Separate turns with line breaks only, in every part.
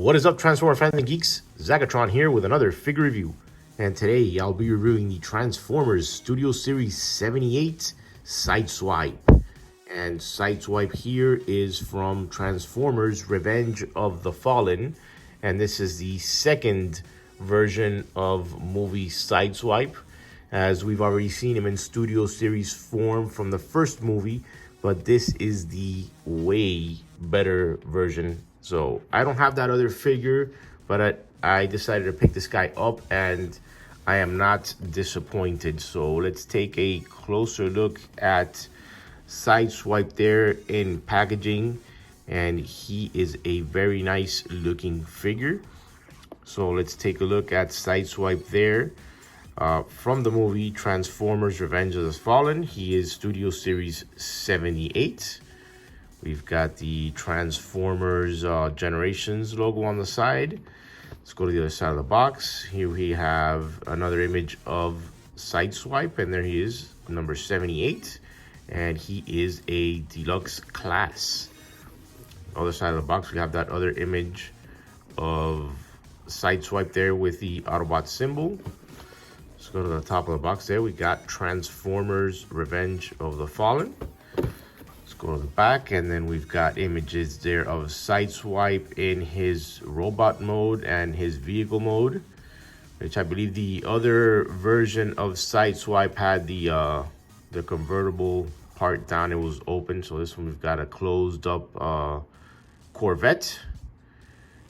What is up, Transformer fans and geeks? Zagatron here with another figure review. And today I'll be reviewing the Transformers Studio Series 78 Sideswipe. And Sideswipe here is from Transformers Revenge of the Fallen. And this is the second version of movie Sideswipe, as we've already seen him in Studio Series form from the first movie, but this is the way better version. So I don't have that other figure, but I decided to pick this guy up and I am not disappointed. So let's take a closer look at Sideswipe there in packaging, and he is a very nice looking figure. So let's take a look at Sideswipe there from the movie Transformers Revenge of the Fallen. He is Studio Series 78. We've got the Transformers Generations logo on the side. Let's go to the other side of the box. Here we have another image of Sideswipe, and there he is, number 78. And he is a Deluxe class. Other side of the box, we have that other image of Sideswipe there with the Autobot symbol. Let's go to the top of the box there. We got Transformers Revenge of the Fallen. Go to the back, and then we've got images there of Sideswipe in his robot mode and his vehicle mode, which I believe the other version of Sideswipe had the convertible part down. It was open. So this one we've got a closed up Corvette.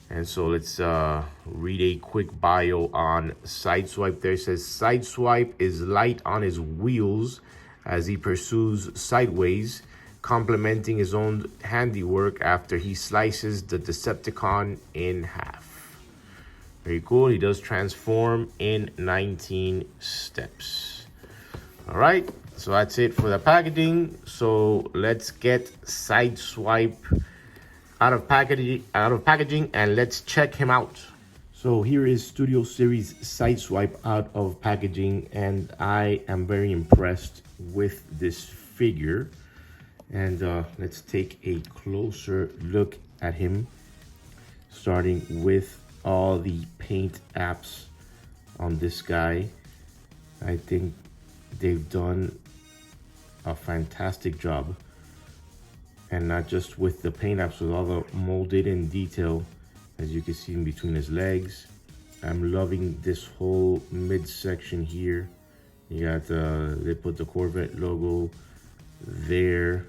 And so let's read a quick bio on Sideswipe there. It says Sideswipe is light on his wheels as he pursues sideways, complementing his own handiwork after he slices the Decepticon in half. Very cool. He does transform in 19 steps. All right, so that's it for the packaging. So let's get Sideswipe out of packaging and let's check him out. So here is Studio Series Sideswipe out of packaging, and I am very impressed with this figure. And let's take a closer look at him, starting with all the paint apps on this guy. I think they've done a fantastic job, and not just with the paint apps, with all the molded in detail, as you can see in between his legs. I'm loving this whole midsection here. You got they put the Corvette logo there.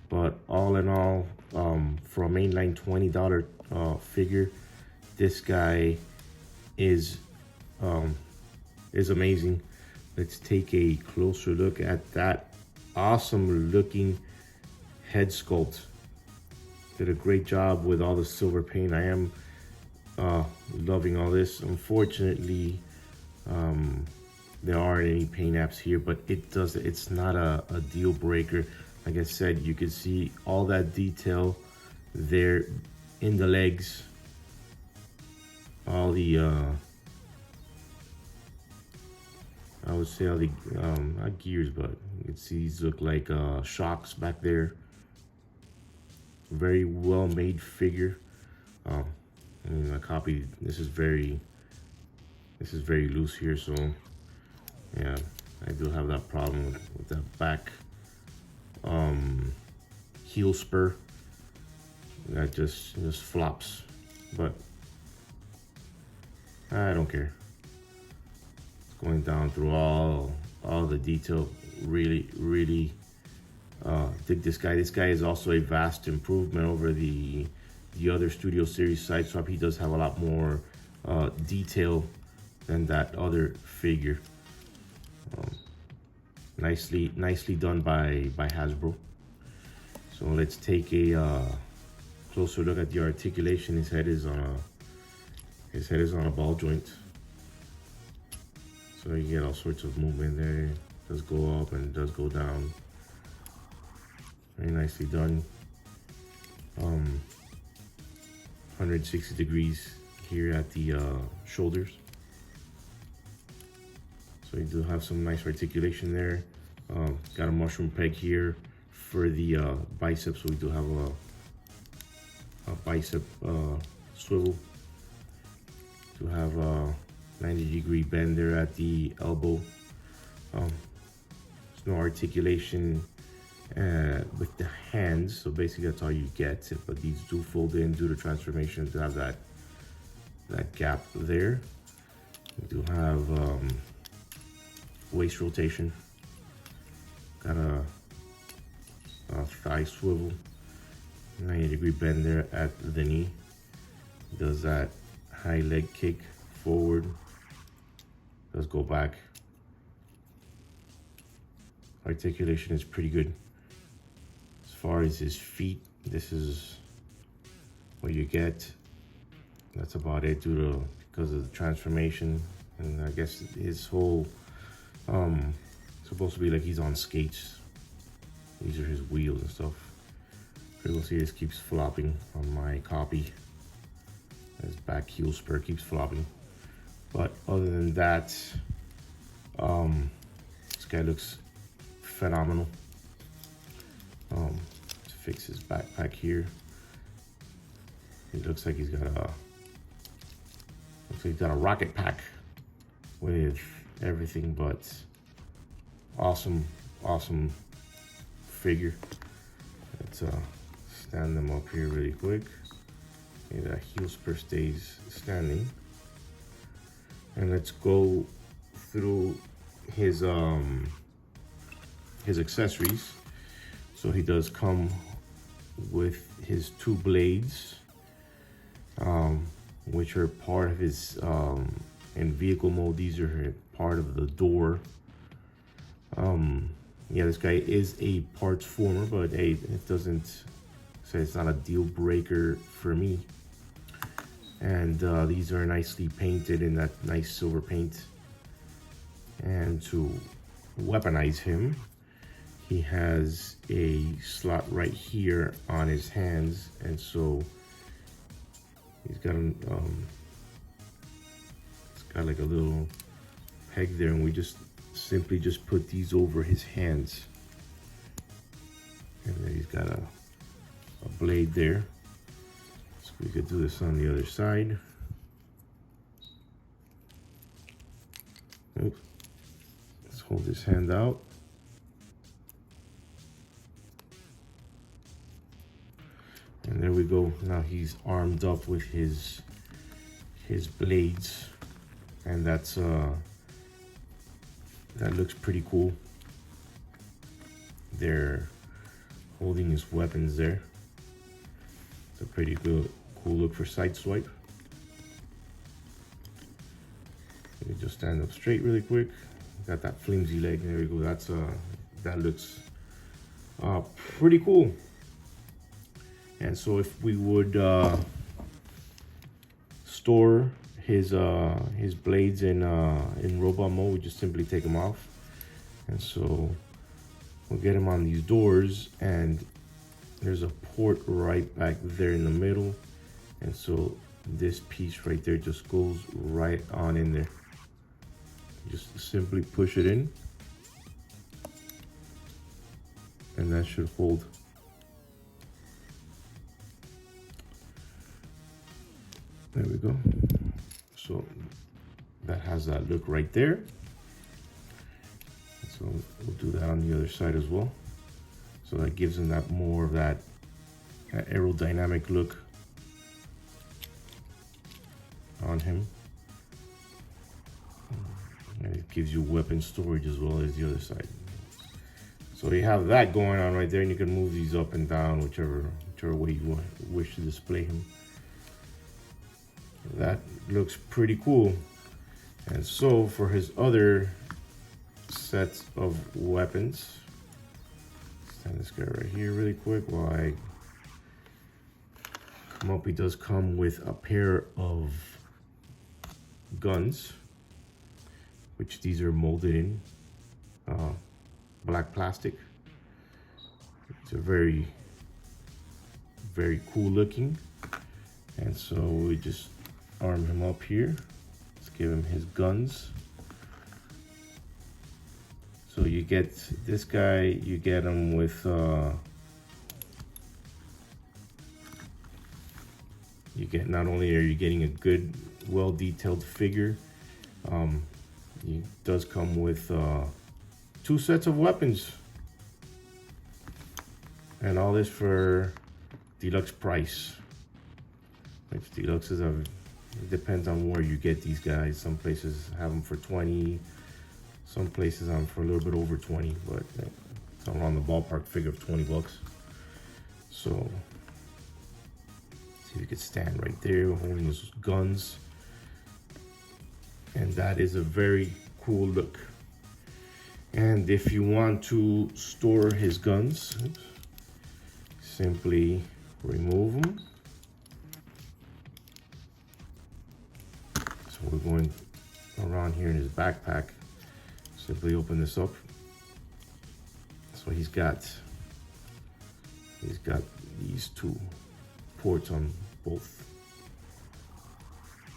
But all in all, for a mainline $20 figure, this guy is amazing. Let's take a closer look at that awesome looking head sculpt. Did a great job with all the silver paint. I am loving all this. Unfortunately, there aren't any paint apps here, but it's not a deal breaker. Like I said, you can see all that detail there in the legs. All the, I would say all the, not gears, but you can see these look like shocks back there. Very well made figure. I mean, I copied, this is very loose here, so yeah, I do have that problem with that back heel spur that just flops, but I don't care. It's going down through all the detail. Really dig this guy. This guy is also a vast improvement over the other Studio Series Sideswipe. He does have a lot more detail than that other figure. Nicely done by Hasbro. So let's take a closer look at the articulation. His head is on a ball joint, so you get all sorts of movement there. It does go up and it does go down. Very nicely done. 160 degrees here at the shoulders. So you do have some nice articulation there. Got a mushroom peg here for the biceps. So we do have a bicep swivel to have a 90-degree bend there at the elbow. There's no articulation with the hands, so basically that's all you get. But these do fold in due to transformation to have that gap there. We do have waist rotation. Got a thigh swivel, 90-degree bend there at the knee. Does that high leg kick forward. Does go back. Articulation is pretty good. As far as his feet, this is what you get. That's about it because of the transformation. And I guess his whole supposed to be like he's on skates. These are his wheels and stuff. You'll see this keeps flopping on my copy. His back heel spur keeps flopping. But other than that, this guy looks phenomenal. To fix his backpack here, it looks like he's got a rocket pack with everything but awesome figure. Let's stand them up here really quick. Okay, that heel spur stays standing. And let's go through his accessories. So he does come with his two blades, which are part of his in vehicle mode. These are part of the door. Yeah, this guy is a parts former, but hey, it doesn't say it's not a deal breaker for me. And these are nicely painted in that nice silver paint. And to weaponize him, he has a slot right here on his hands, and so he's got it's got like a little peg there, and we simply put these over his hands. And then he's got a blade there. So we could do this on the other side. Oops. Let's hold his hand out. And there we go. Now he's armed up with his blades, and that looks pretty cool. They're holding his weapons there. It's a pretty cool look for Sideswipe. Let me just stand up straight really quick. Got that flimsy leg. There we go. That looks pretty cool. And so if we would store his blades in robot mode, we just simply take them off. And so we'll get him on these doors, and there's a port right back there in the middle. And so this piece right there just goes right on in there. Just simply push it in, and that should hold. There we go. So that has that look right there. So we'll do that on the other side as well. So that gives him that more of that aerodynamic look on him. And it gives you weapon storage as well as the other side. So you have that going on right there, and you can move these up and down whichever way you wish to display him. That looks pretty cool. And so for his other sets of weapons, stand this guy right here really quick while I come up. He does come with a pair of guns, which these are molded in black plastic. It's a very cool looking. And so we just arm him up here. Let's give him his guns. So you get this guy, you get him with you get, not only are you getting a good well detailed figure. It does come with 2 sets of weapons, and all this for deluxe price. Like deluxes are, it depends on where you get these guys. Some places have them for 20, some places have them for a little bit over 20, but it's around the ballpark figure of 20 bucks. So see if you could stand right there holding his guns, and that is a very cool look. And if you want to store his guns, simply remove them. So we're going around here in his backpack. Simply open this up. So he's got these 2 ports on both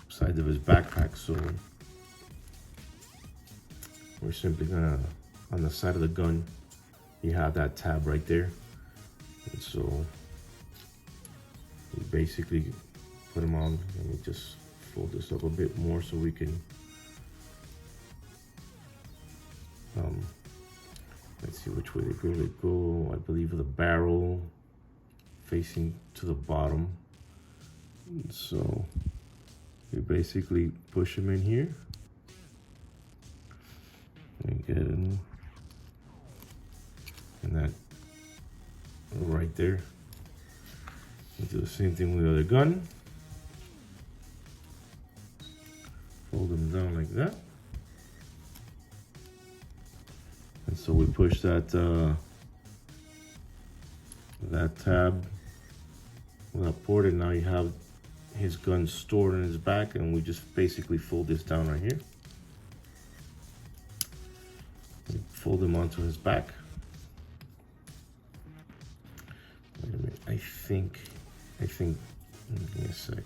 sides of his backpack. So we're simply gonna, on the side of the gun, you have that tab right there. And so we basically put them on, and we just fold this up a bit more so we can let's see which way they go. They go, I believe, with the barrel facing to the bottom. And so you basically push them in here and get in, and that right there. We do the same thing with the other gun. Fold them down like that. And so we push that that tab with that port, and now you have his gun stored in his back, and we just basically fold this down right here. We fold him onto his back. Wait a minute, I think, give me a sec.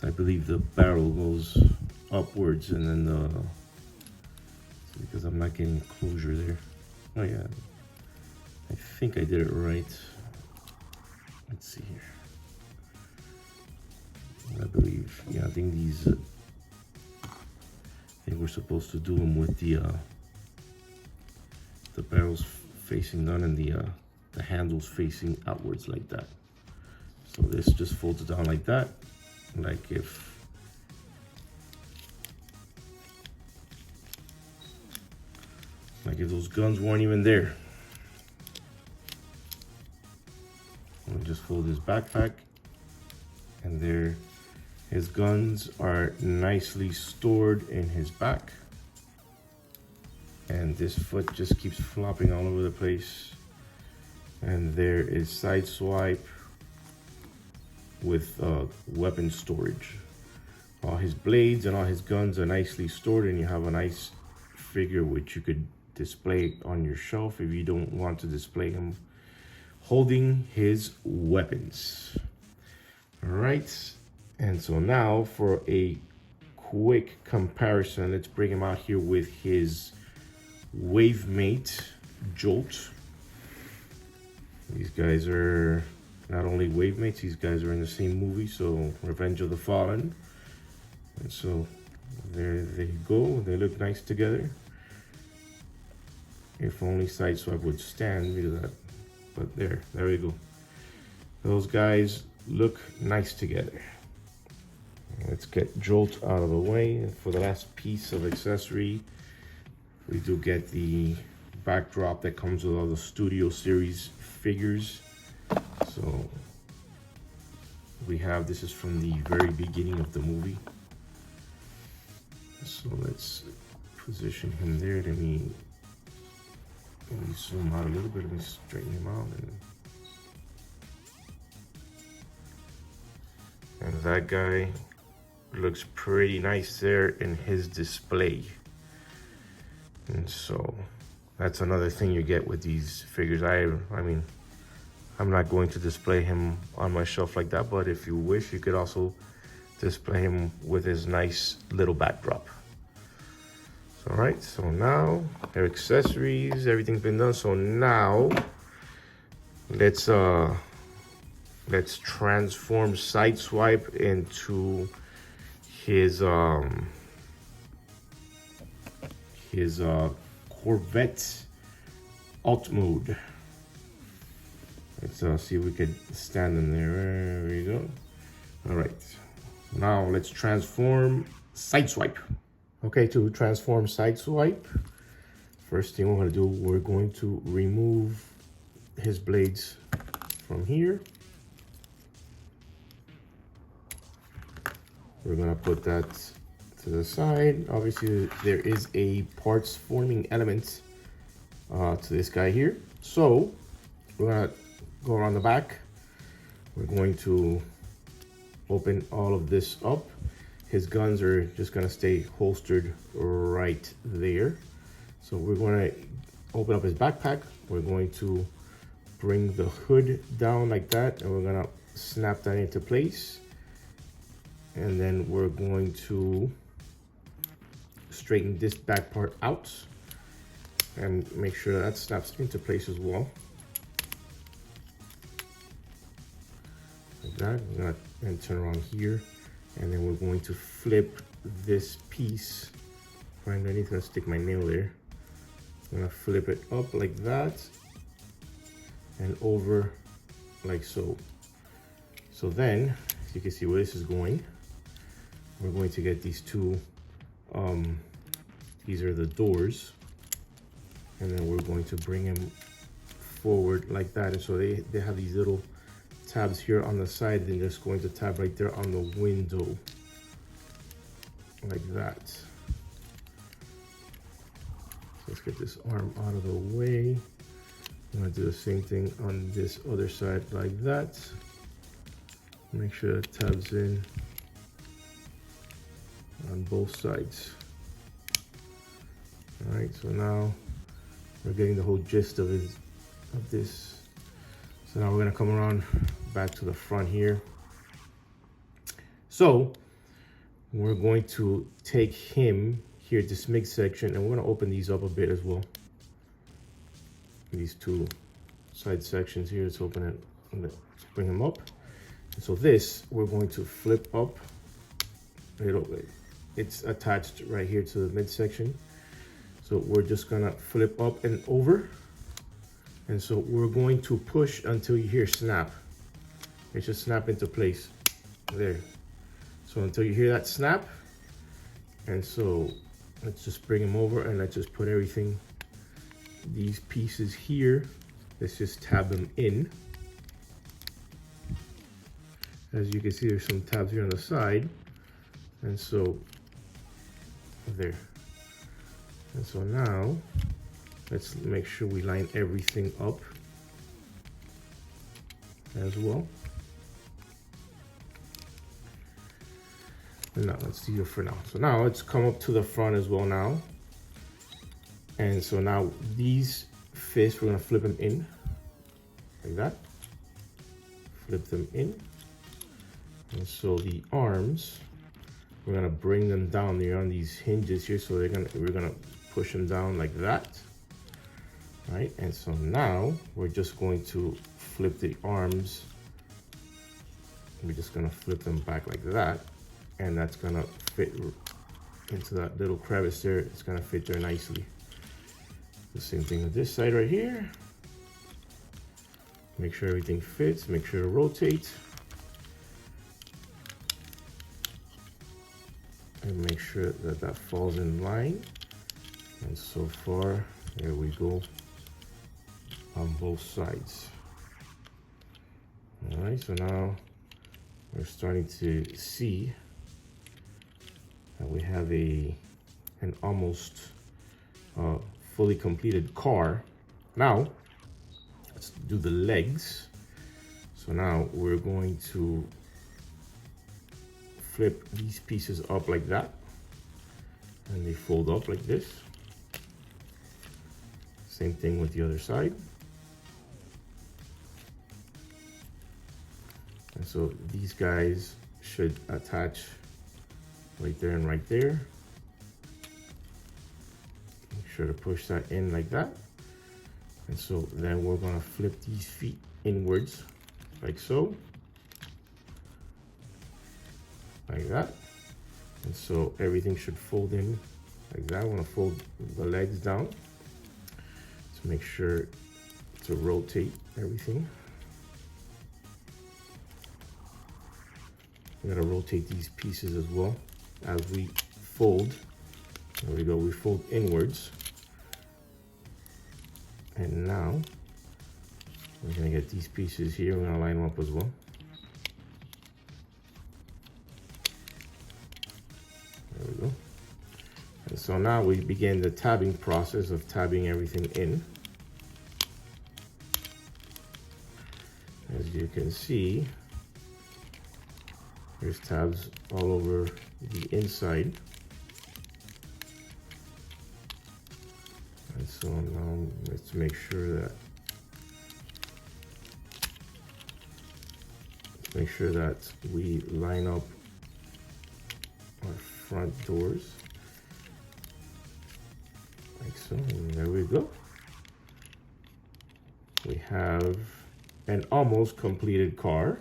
I believe the barrel goes upwards, and then because I'm not getting closure there. Oh yeah, I think I did it right. Let's see here. I believe, yeah, I think these, I think we're supposed to do them with the barrels facing down and the handles facing outwards like that. So this just folds down like that, like if those guns weren't even there. We'll just fold his backpack, and there his guns are nicely stored in his back. And this foot just keeps flopping all over the place. And there is Sideswipe with weapon storage. All his blades and all his guns are nicely stored, and you have a nice figure which you could display on your shelf if you don't want to display him holding his weapons. All right, and so now for a quick comparison, let's bring him out here with his wave mate Jolt. These guys are not only wave mates, these guys are in the same movie, so Revenge of the Fallen. And so there they go, they look nice together. If only Sideswipe would stand, because that, but there we go. Those guys look nice together. Let's get Jolt out of the way. And for the last piece of accessory, we do get the backdrop that comes with all the Studio Series figures. So we have, this is from the very beginning of the movie. So let's position him there. Let me zoom out a little bit. Let me straighten him out. And that guy looks pretty nice there in his display. And so that's another thing you get with these figures. I mean, I'm not going to display him on my shelf like that, but if you wish, you could also display him with his nice little backdrop. So, all right, so now their accessories, everything's been done. So now let's transform Sideswipe into his Corvette alt mode. Let's see if we could stand in there. There we go. All right. Now let's transform Sideswipe. Okay, to transform Sideswipe, first thing we're going to do, we're going to remove his blades from here. We're going to put that to the side. Obviously, there is a parts forming element to this guy here. So we're going to go around the back. We're going to open all of this up. His guns are just going to stay holstered right there. So we're going to open up his backpack. We're going to bring the hood down like that, and we're going to snap that into place. And then we're going to straighten this back part out and make sure that snaps into place as well. Like that. We're going to then turn around here, and then we're going to flip this piece right underneath. I'm going to stick my nail there. I'm going to flip it up like that and over like so. So then, as you can see where this is going, we're going to get these two, these are the doors, and then we're going to bring them forward like that. And so they have these little tabs here on the side, then just going to tab right there on the window like that. So let's get this arm out of the way. I'm going to do the same thing on this other side like that. Make sure it tabs in on both sides. All right, so now we're getting the whole gist of this. So now we're gonna come around back to the front here. So we're going to take him here, this midsection, and we're gonna open these up a bit as well. These two side sections here, let's open it, let's bring them up. And so this, we're going to flip up. It's attached right here to the midsection. So we're just gonna flip up and over. And so we're going to push until you hear snap. It should snap into place there. So until you hear that snap. And so let's just bring them over, and let's just put everything, these pieces here, let's just tab them in. As you can see, there's some tabs here on the side. And so there. And so now let's make sure we line everything up as well. And now let's do it for now. So now let's come up to the front as well now. And so now these fists, we're gonna flip them in like that. Flip them in. And so the arms, we're gonna bring them down. They're on these hinges here, so we're gonna push them down like that. All right, and so now we're just going to flip the arms. We're just gonna flip them back like that, and that's gonna fit into that little crevice there. It's gonna fit there nicely. The same thing with this side right here. Make sure everything fits, make sure to rotate. And make sure that that falls in line. And so far, there we go on both sides. All right, so now we're starting to see that we have an almost fully completed car. Now, let's do the legs. So now we're going to flip these pieces up like that, and they fold up like this. Same thing with the other side. And so these guys should attach right there and right there. Make sure to push that in like that. And so then we're gonna flip these feet inwards like so. Like that. And so everything should fold in like that. I want to fold the legs down to make sure to rotate everything. We gotta rotate these pieces as well as we fold. There we go, we fold inwards. And now we're gonna get these pieces here, we're gonna line them up as well. There we go. And so now we begin the tabbing process of tabbing everything in. As you can see, there's tabs all over the inside. And so now let's make sure that we line up our front doors like so, and there we go. We have an almost completed car.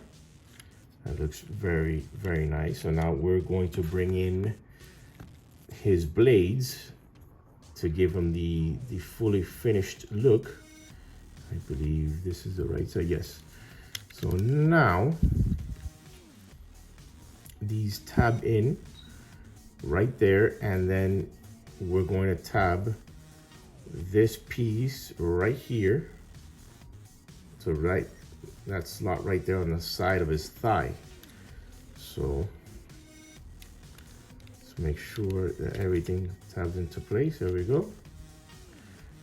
That looks very, very nice. So now we're going to bring in his blades to give him the fully finished look. I believe this is the right side, yes. So now these tab in right there, and then we're going to tab this piece right here to that slot right there on the side of his thigh. So let's make sure that everything tabs into place. There we go.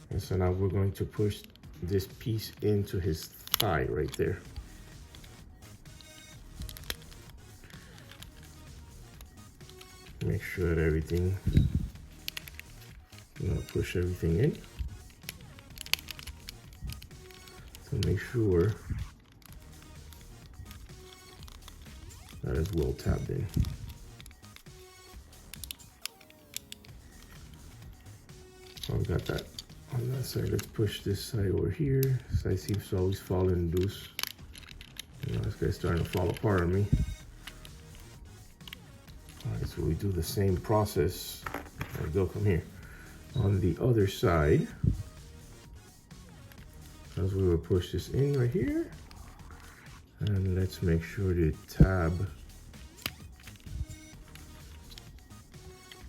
And so now we're going to push this piece into his thigh right there. Make sure that everything, I'm gonna push everything in to make sure that is well tabbed in. So I've got that on that side. Let's push this side over here. This side seems to always fall in loose. You know, this guy's starting to fall apart on me. All right, so we do the same process. There we go, come here. On the other side, as we will push this in right here. And let's make sure to tab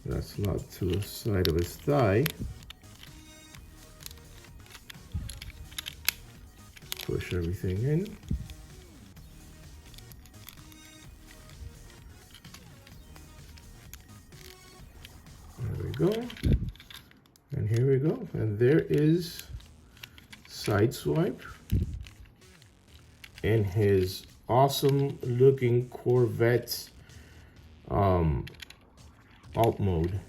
that slot to the side of his thigh. Push everything in. There we go. And here we go. And there is Sideswipe in his awesome looking Corvette alt mode,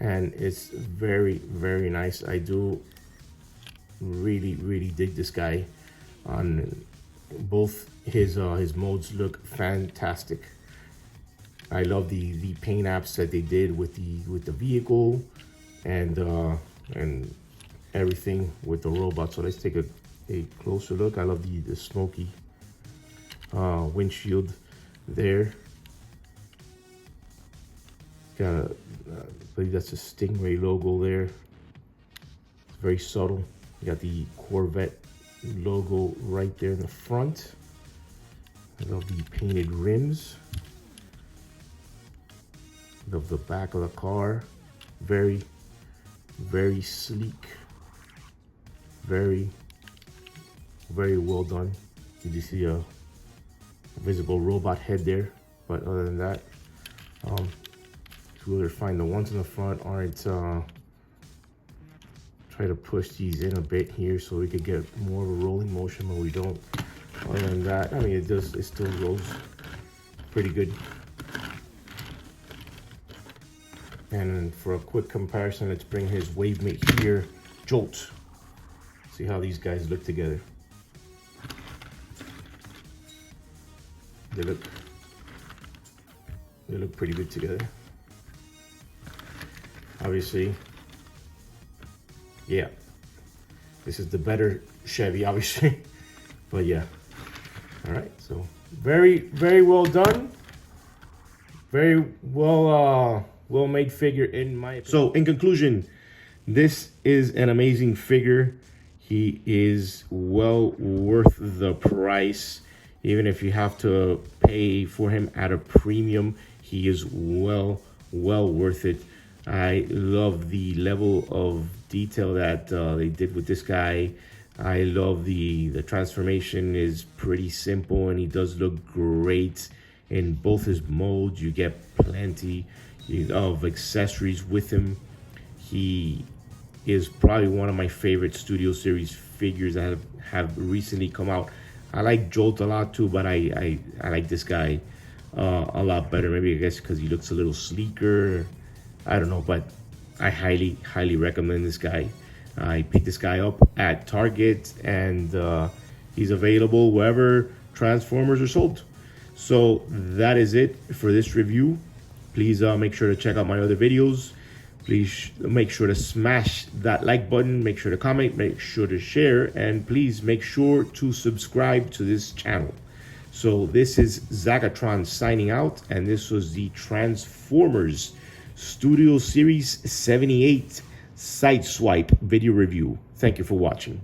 and it's very, very nice. I do really dig this guy. On both his modes look fantastic. I love the paint apps that they did with the vehicle and everything with the robot. So let's take a closer look. I love the smoky windshield there. Got I believe that's a Stingray logo there. It's very subtle. You got the Corvette logo right there in the front. I love the painted rims. Love the back of the car. Very sleek. Very well done. You just see a visible robot head there, but other than that, it's really fine. The ones in the front aren't. Try to push these in a bit here so we could get more of a rolling motion, but we don't. Other than that, I mean, it still rolls pretty good. And for a quick comparison, let's bring his wave mate here, Jolt. See how these guys look together. They look pretty good together. Obviously, yeah, this is the better Chevy, obviously. But yeah, all right, so very well done. Very well made figure in my opinion. So in conclusion, this is an amazing figure. He is well worth the price. Even if you have to pay for him at a premium, he is well worth it. I love the level of detail that they did with this guy. I love the transformation is pretty simple, and he does look great in both his molds. You get plenty of accessories with him. He is probably one of my favorite Studio Series figures that have recently come out. I like Jolt a lot too, but I like this guy a lot better. Maybe I guess because he looks a little sleeker. I don't know, but I highly recommend this guy. I picked this guy up at Target, and he's available wherever Transformers are sold. So that is it for this review. Please make sure to check out my other videos. Please make sure to smash that like button, make sure to comment, make sure to share, and please make sure to subscribe to this channel. So this is Zagatron signing out, and this was the Transformers Studio Series 78 Sideswipe video review. Thank you for watching.